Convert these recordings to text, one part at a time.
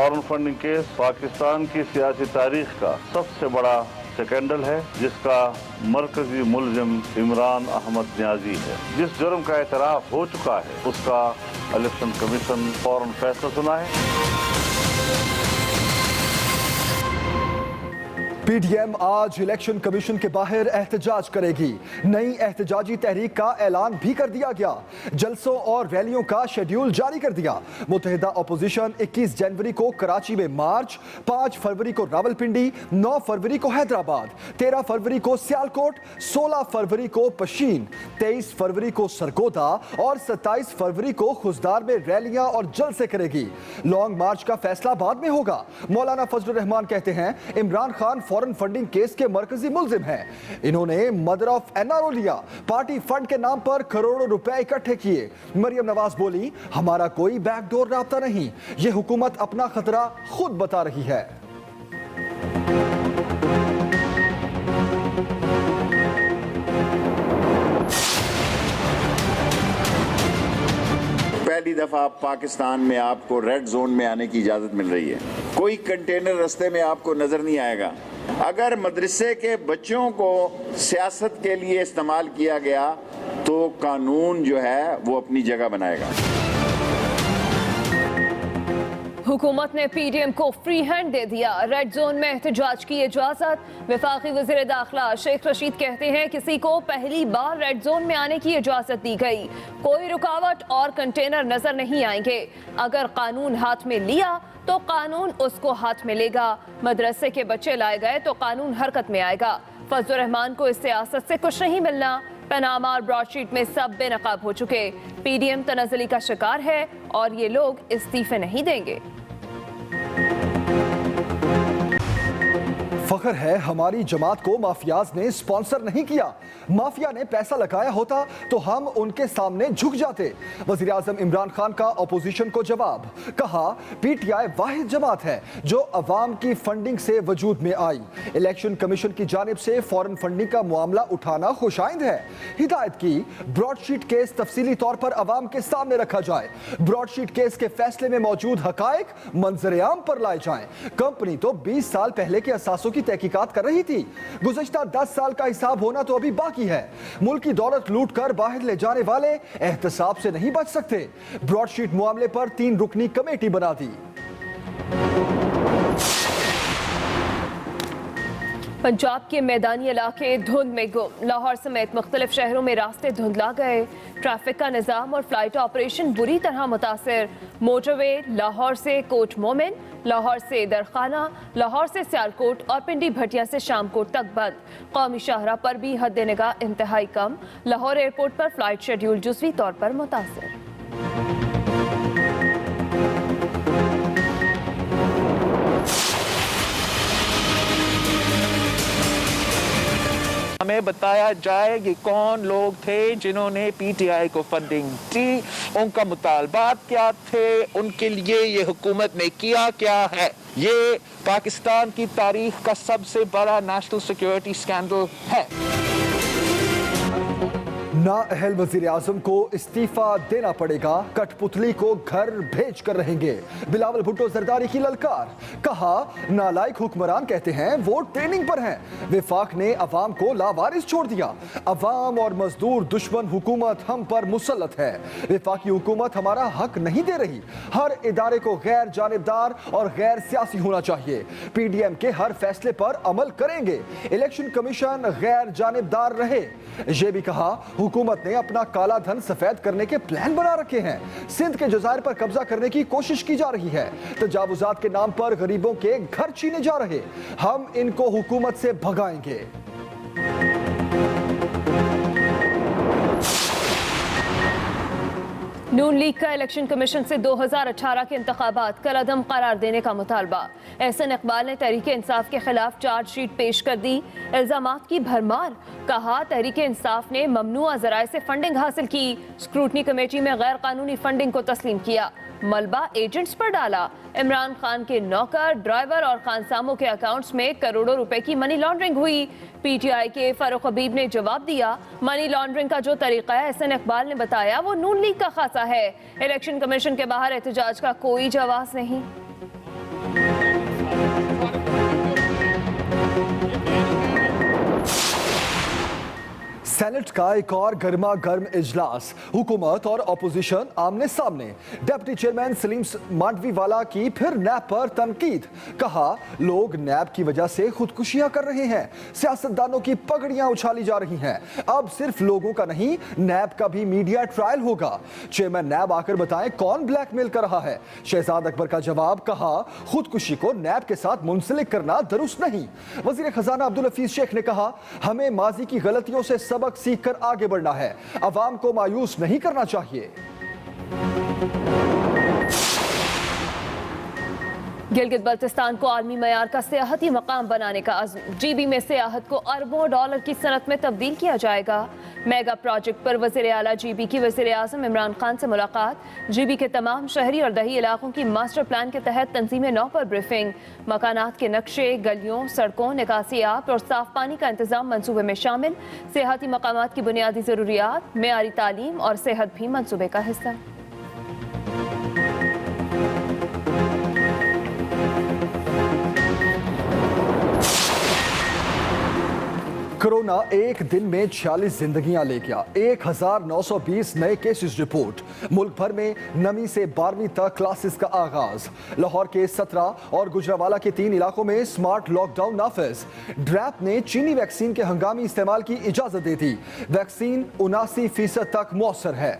Foreign funding case Pakistan की सियासी तारीख का सबसे बड़ा स्कैंडल है, जिसका मरकजी मुलजिम इमरान अहमद न्याजी है। जिस जुर्म का एतराफ हो चुका है, उसका इलेक्शन कमीशन फौरन फैसला सुनाए। पीडीएम आज इलेक्शन कमीशन के बाहर एहतजाज करेगी। नई एहतजाजी तहरीक का ऐलान भी कर दिया गया। जलसों और रैलियों का शेड्यूल जारी कर दिया। मुत्तहिदा अपोजिशन 21 जनवरी को कराची में मार्च, 5 फरवरी को रावलपिंडी, 9 फरवरी को हैदराबाद, 13 फरवरी को सियालकोट, 16 फरवरी को पशीन, 23 फरवरी को सरगोदा और 27 फरवरी को खुजदार में रैलियां और जलसे करेगी। लॉन्ग मार्च का फैसला बाद में होगा। मौलाना फजलुर रहमान कहते हैं Imran Khan foreign funding case के मरकजी मुलजिम हैं। इन्होंने मदर ऑफ एनआरओ लिया, पार्टी फंड के नाम पर करोड़ों रुपए इकट्ठे किए। मरियम नवाज बोली, हमारा कोई बैकडोर राब्ता नहीं, ये हुकूमत अपना खतरा खुद बता रही है। पहली दफा पाकिस्तान में आपको रेड जोन में आने की इजाजत मिल रही है। कोई कंटेनर रास्ते में आपको नजर नहीं आएगा। अगर मदरसे के बच्चों को सियासत के लिए इस्तेमाल किया गया तो कानून जो है वो अपनी जगह बनाएगा। हुकूमत ने पीडीएम को फ्री हैंड दे दिया। रेड जोन में एहतजाज की इजाजत। वफाकी वज़ीर दाखिला शेख रशीद कहते हैं किसी को पहली बार रेड जोन में आने की इजाजत दी गई। कोई रुकावट और कंटेनर नजर नहीं आएंगे। अगर कानून हाथ में लिया तो कानून उसको हाथ में लेगा। मदरसे के बच्चे लाए गए तो कानून हरकत में आएगा। फजलुर रहमान को इस सियासत से कुछ नहीं मिलना। पनामा और ब्रॉडशीट में सब बेनकाब हो चुके। पीडीएम तनज़्ज़ुली का शिकार है और ये लोग इस्तीफे नहीं देंगे। फख्र है हमारी जमात को माफियाज ने स्पॉन्सर नहीं किया। माफिया ने पैसा लगाया होता तो हम उनके सामने झुक जाते। वजीर आजम इमरान खान का अपोजिशन को जवाब। कहा पीटीआई वाहिद जमात है जो अवाम की फंडिंग से वजूद में आई। इलेक्शन कमीशन की जानिब से फॉरेन फंडिंग का मामला उठाना खुशाइंद है। हिदायत की ब्रॉडशीट केस तफसीली तौर पर अवाम के सामने रखा जाए। ब्रॉडशीट केस के फैसले में मौजूद हकायक मंजर-ए-आम पर लाए जाएं। कंपनी तो 20 साल पहले के असासों की तहकीकात कर रही थी। गुज़श्ता 10 साल का हिसाब होना तो अभी बाकी है। मुल्क की दौलत लूट कर बाहर ले जाने वाले एहतसाब से नहीं बच सकते। ब्रॉडशीट मामले पर 3 रुकनी कमेटी बना दी। पंजाब के मैदानी इलाके धुंध में गुम। लाहौर समेत मुख्तलिफ शहरों में रास्ते धुंधला गए। ट्रैफिक का निज़ाम और फ्लाइट ऑपरेशन बुरी तरह मुतासिर। मोटरवे लाहौर से कोट मोमिन, लाहौर से दरखाना, लाहौर से सियालकोट और पिंडी भटिया से शामकोट तक बंद। कौमी शाहरा पर भी हद निगाह इंतहाई कम। लाहौर एयरपोर्ट पर फ्लाइट शेड्यूल जुज़वी तौर पर मुतासिर। हमें बताया जाए कि कौन लोग थे जिन्होंने पीटीआई को फंडिंग दी, उनका मुतालबात क्या थे, उनके लिए ये हुकूमत ने किया क्या है। ये पाकिस्तान की तारीख का सबसे बड़ा नेशनल सिक्योरिटी स्कैंडल है। नाअहल वजीर आजम को इस्तीफा देना पड़ेगा, कठपुतली को घर भेज कर रहेंगे। बिलावल भुट्टो जरदारी की ललकार। कहा नालायक हुक्मरान कहते हैं वो ट्रेनिंग पर हैं। विफाक ने अवाम को लावारिस छोड़ दिया। अवाम और मजदूर दुश्मन हुकूमत हम पर मुसल्लत है। विफाकी हुकूमत हमारा हक नहीं दे रही। हर इदारे को गैर जानिबदार और गैर सियासी होना चाहिए। पीडीएम के हर फैसले पर अमल करेंगे। इलेक्शन कमीशन गैर जानिबदार रहे। ये भी कहा हुकूमत ने अपना काला धन सफेद करने के प्लान बना रखे हैं। सिंध के जज़ायर पर कब्जा करने की कोशिश की जा रही है। तजावुजात के नाम पर गरीबों के घर छीने जा रहे। हम इनको हुकूमत से भगाएंगे। नून लीग का इलेक्शन कमीशन से 2018 के इंतखाबात कलअदम करार देने का मुतालबा। एहसन इकबाल ने तहरीक इंसाफ के खिलाफ चार्जशीट पेश कर दी। इल्जामात की भरमार। कहा तहरीक इंसाफ ने ममनुआ ज़राए से फंडिंग हासिल की। स्क्रूटनी कमेटी में गैर कानूनी फंडिंग को तस्लीम किया। मलबा एजेंट्स पर डाला। इमरान खान के नौकर, ड्राइवर और खानसामों के अकाउंट्स में करोड़ों रुपए की मनी लॉन्ड्रिंग हुई। पीटीआई के फारूक हबीब ने जवाब दिया मनी लॉन्ड्रिंग का जो तरीका है एहसन इकबाल ने बताया वो नून लीग का खासा है। इलेक्शन कमीशन के बाहर एहतजाज का कोई जवाब नहीं। सेनेट का एक और गर्मा गर्म इजलास, हुकूमत और अपोजिशन आमने सामने। डिप्टी चेयरमैन सलीम मांडवीवाला की फिर नैब पर तनकीद, कहा लोग नैब की वजह से खुदकुशियां कर रहे हैं, सियासतदानों की पगड़ियां उछाली जा रही हैं। अब सिर्फ लोगों का नहीं, नैब का भी मीडिया ट्रायल होगा। चेयरमैन नैब आकर बताएं कौन ब्लैकमेल कर रहा है। शहजाद अकबर का जवाब, कहा खुदकुशी को नैब के साथ मुंसलिक करना दुरुस्त नहीं। वजीर खजाना अब्दुल हफीज शेख ने कहा हमें माजी की गलतियों से सबक सीखकर आगे बढ़ना है, अवाम को मायूस नहीं करना चाहिए। गिलगित बल्तिस्तान को आलमी मयार का सियाहती मकाम बनाने का अज़्म, जीबी में सियाहत को अरबों डॉलर की सनत में तब्दील किया जाएगा। मेगा प्रोजेक्ट पर वज़ीर आला जीबी की वज़ीर आज़म इमरान खान से मुलाकात, जीबी के तमाम शहरी और दही इलाकों की मास्टर प्लान के तहत तंजीम नौ पर ब्रीफिंग, मकानात के नक्शे, गलियों, सड़कों, निकासी आब और साफ पानी का इंतजाम मनसूबे में शामिल। सियाहती मकामात की बुनियादी ज़रूरियात, मेयारी तालीम और सेहत भी मनसूबे का हिस्सा। कोरोना एक दिन में 46 जिंदगियां ले गया, 1920 नए केसेस रिपोर्ट। मुल्क भर में नमी से 12वीं तक क्लासेस का आगाज। लाहौर के 17 और गुजरावाला के 3 इलाकों में स्मार्ट लॉकडाउन नाफिज। ड्रैप ने चीनी वैक्सीन के हंगामी इस्तेमाल की इजाजत दे दी। वैक्सीन 79% तक मौसर है।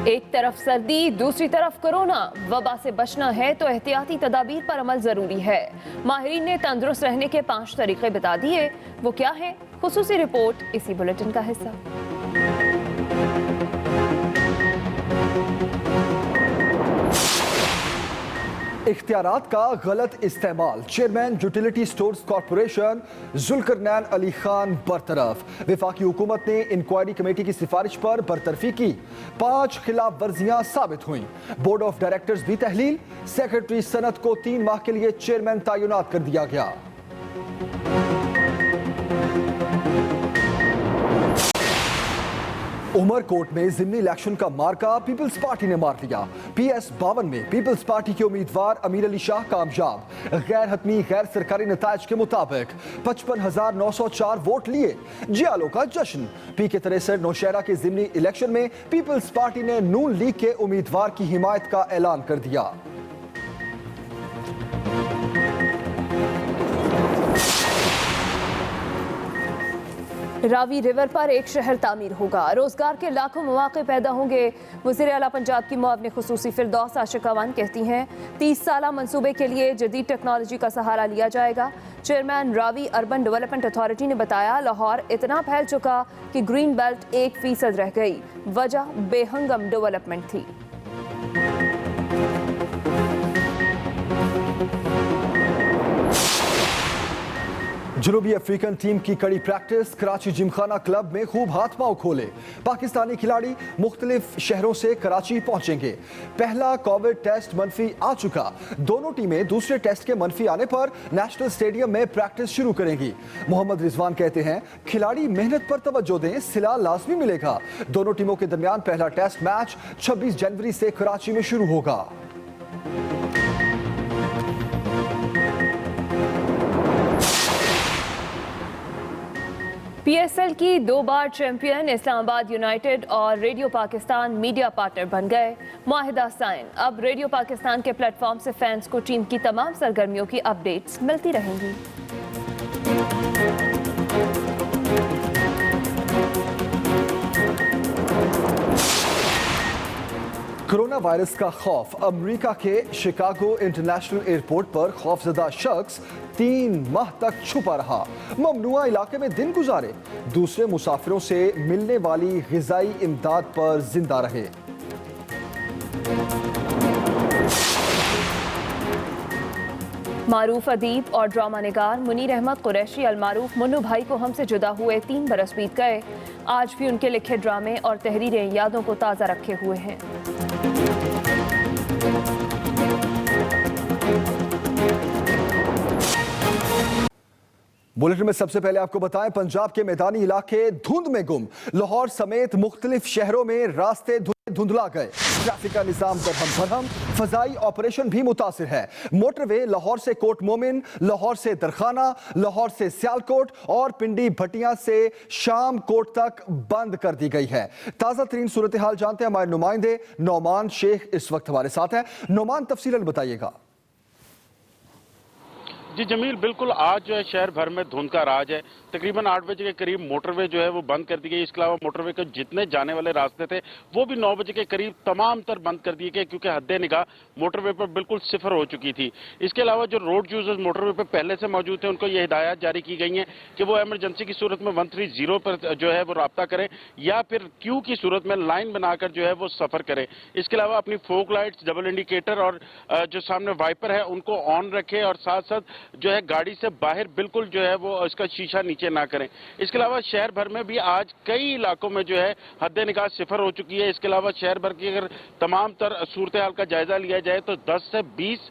एक तरफ सर्दी, दूसरी तरफ कोरोना। वबा से बचना है तो एहतियाती तदाबीर पर अमल जरूरी है। माहिरीन ने तंदुरुस्त रहने के 5 तरीके बता दिए, वो क्या है? खुसूसी रिपोर्ट इसी बुलेटिन का हिस्सा। इख्तियारात का गलत इस्तेमाल, chairman Utility Stores Corporation Zulqarnain Ali Khan बरतरफ। वफाकी हुकूमत ने इंक्वायरी कमेटी की सिफारिश पर बरतरफी की, 5 खिलाफ वर्जियां साबित हुई। बोर्ड ऑफ डायरेक्टर्स भी तहलील, सेक्रेटरी सनत को 3 माह के लिए चेयरमैन तैनात कर दिया गया। उमरकोट में जिमनी इलेक्शन का मार्का पीपल्स पार्टी ने मार दिया। PS 52 में पीपल्स पार्टी के उम्मीदवार अमीर अली शाह कामयाब। गैर हतमी गैर सरकारी नताज के मुताबिक 55,904 वोट लिए। जियालो का जश्न। PK 63 नौशहरा के जिमनी इलेक्शन में पीपल्स पार्टी ने नून लीग के उम्मीदवार की हिमायत का ऐलान कर दिया। रावी रिवर पर एक शहर तामीर होगा, रोजगार के लाखों मौके पैदा होंगे। वज़ीर आला पंजाब की मुआविन खुसूसी फिरदौस आशिकावान कहती हैं 30 साला मंसूबे के लिए जदीद टेक्नोलॉजी का सहारा लिया जाएगा। Chairman Ravi urban development authority ने बताया लाहौर इतना फैल चुका कि ग्रीन बेल्ट 1% रह गई, वजह बेहंगम डेवलपमेंट थी। जनूबी अफ्रीकन टीम की कड़ी प्रैक्टिस, कराची जिमखाना क्लब में खूब हाथ पांव खोले। पाकिस्तानी खिलाड़ी मुख्तलिफ शहरों से कराची पहुंचेंगे। पहला कोविड टेस्ट मनफी आ चुका, दोनों टीमें दूसरे टेस्ट के मनफी आने पर नेशनल स्टेडियम में प्रैक्टिस शुरू करेंगी। मोहम्मद रिजवान कहते हैं खिलाड़ी मेहनत पर तवज्जो दें, सिला लाजमी मिलेगा। दोनों टीमों के दरमियान पहला टेस्ट मैच 26 जनवरी से कराची में शुरू होगा। PSL की 2 बार चैंपियन इस्लामाबाद यूनाइटेड और रेडियो पाकिस्तान मीडिया पार्टनर बन गए। मुआहिदा साइन, अब रेडियो पाकिस्तान के प्लेटफॉर्म से फैंस को टीम की तमाम सरगर्मियों की अपडेट्स मिलती रहेंगी। कोरोना वायरस का खौफ, अमेरिका के शिकागो इंटरनेशनल एयरपोर्ट पर खौफजदा शख्स 3 माह तक छुपा रहा, ममनुआ इलाके में दिन गुजारे, दूसरे मुसाफिरों से मिलने वाली ग़िज़ाई इमदाद पर जिंदा रहे। मारूफ अदीब और ड्रामा निगार मुनीर अहमद कुरैशी अलमारूफ मुन्नू भाई को हमसे जुदा हुए 3 बरस बीत गए। आज भी उनके लिखे ड्रामे और तहरीरें यादों को ताज़ा रखे हुए हैं। बुलेटिन में सबसे पहले आपको बताएं, पंजाब के मैदानी इलाके धुंध में गुम। लाहौर समेत मुख्तलिफ शहरों में रास्ते धुंधला गए। ट्रैफिक का निजाम दरहम भरहम, फजाई ऑपरेशन भी मुतासिर है। मोटरवे लाहौर से कोट मोमिन, लाहौर से दरखाना, लाहौर से सियालकोट और पिंडी भटिया से शाम कोट तक बंद कर दी गई है। ताज़ा तरीन सूरत हाल जानते हैं हमारे नुमाइंदे नौमान शेख इस वक्त हमारे साथ हैं। नौमान, तफसीलन बताइएगा। जी जमील, बिल्कुल आज जो है शहर भर में धुंध का राज है। तकरीबन 8 बजे के करीब मोटरवे जो है वो बंद कर दी गई। इसके अलावा मोटरवे के जितने जाने वाले रास्ते थे वो भी 9 बजे के करीब तमाम तर बंद कर दिए गए, क्योंकि हद निगाह मोटरवे पर बिल्कुल सिफर हो चुकी थी। इसके अलावा जो रोड यूजर्स मोटरवे पर पहले से मौजूद थे उनको ये हिदायत जारी की गई है कि वो एमरजेंसी की सूरत में 130 पर जो है वो रब्ता करें या फिर क्यू की सूरत में लाइन बनाकर जो है वो सफर करें। इसके अलावा अपनी फोक लाइट्स, डबल इंडिकेटर और जो सामने वाइपर है उनको ऑन रखें और साथ साथ जो है गाड़ी से बाहर बिल्कुल जो है वो इसका शीशा नीचे ना करें। इसके अलावा शहर भर में भी आज कई इलाकों में जो है हद निगाह सिफर हो चुकी है। इसके अलावा शहर भर की अगर तमाम तर सूरत हाल का जायजा लिया जाए तो 10 से 20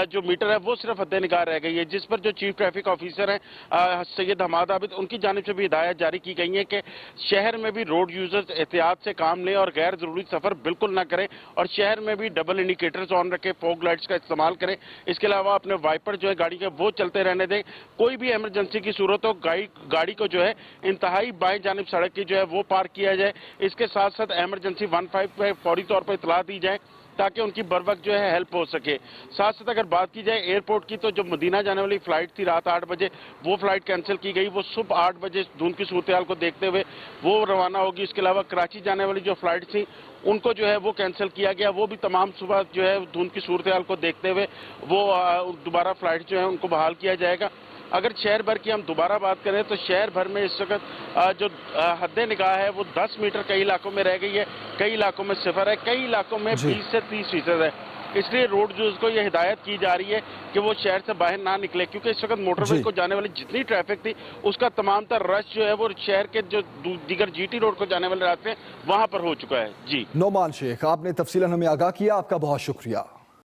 जो मीटर है वो सिर्फ हद निगाह रह गई है, जिस पर जो चीफ ट्रैफिक ऑफिसर हैं सैयद हमाद आबिद, उनकी जानिब से भी हिदायत जारी की गई है कि शहर में भी रोड यूजर्स एहतियात से काम लें और गैर जरूरी सफर बिल्कुल ना करें और शहर में भी डबल इंडिकेटर्स ऑन रखें, फॉग लाइट्स का इस्तेमाल करें। इसके अलावा अपने वाइपर जो है गाड़ी के वो चलते रहने दें। कोई भी इमरजेंसी की सूरत हो गाड़ी को जो है इंतहाई बाएं जानिब सड़क की जो है वो पार्क किया जाए। इसके साथ साथ इमरजेंसी 15 पे फौरी तौर पर इतला दी जाए ताकि उनकी बर वक्त जो है हेल्प हो सके। साथ साथ अगर बात की जाए एयरपोर्ट की तो जो मदीना जाने वाली फ्लाइट थी रात 8 बजे वो फ्लाइट कैंसिल की गई। वो सुबह 8 बजे धुंध की सूरत हाल को देखते हुए वो रवाना होगी। इसके अलावा कराची जाने वाली जो फ्लाइट थी उनको जो है वो कैंसिल किया गया। वो भी तमाम सुबह जो है धुंध की सूरत हाल को देखते हुए वो दोबारा फ्लाइट जो है उनको बहाल किया जाएगा। अगर शहर भर की हम दोबारा बात करें तो शहर भर में इस वक्त जो हद निगाह है वो 10 मीटर कई इलाकों में रह गई है, कई इलाकों में सिफर है, कई इलाकों में 20 से 30% है। इसलिए रोड यूजर्स को यह हिदायत की जा रही है कि वो शहर से बाहर ना निकले, क्योंकि इस वक्त मोटरवे को जाने वाली जितनी ट्रैफिक थी उसका तमाम तर रश जो है वो शहर के जो दीगर जीटी रोड को जाने वाले रास्ते हैं वहां पर हो चुका है। जी नौमान शेख, आपने तफसीलन हमें आगाह किया, आपका बहुत शुक्रिया।